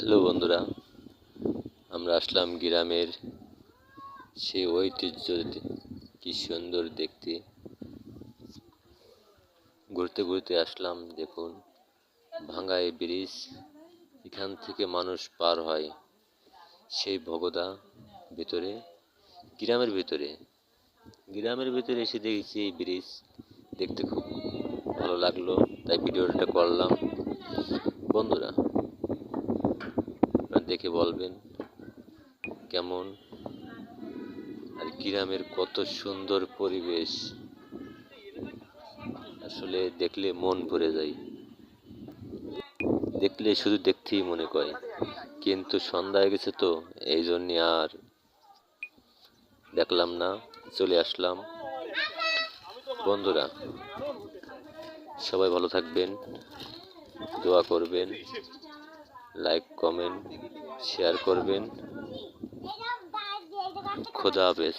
Hello বন্ধুরা, আমরা আসলাম গ্রামের সেই ঐতিহ্য। কি সুন্দর দেখতে, ঘুরতে ঘুরতে আসলাম। দেখুন, ভাঙা এই ব্রিজ, এখান থেকে মানুষ পার হয় সেই ভগদা ভিতরে, গ্রামের ভিতরে এসে দেখেছি এই ব্রিজ, দেখতে খুব ভালো লাগলো, তাই ভিডিওটা করলাম। বন্ধুরা, আপনারা দেখে বলবেন কেমন, আর গ্রামের কত সুন্দর পরিবেশ, আসলে দেখলে মন ভরে যায়, দেখলে শুধু দেখতেই মনে করে। কিন্তু সন্ধ্যা হয়ে গেছে, তো এই জন্য আর দেখলাম না, চলে আসলাম। বন্ধুরা, সবাই ভালো থাকবেন, দোয়া করবেন, লাইক কমেন্ট শেয়ার করবেন। খোদা হাফেজ।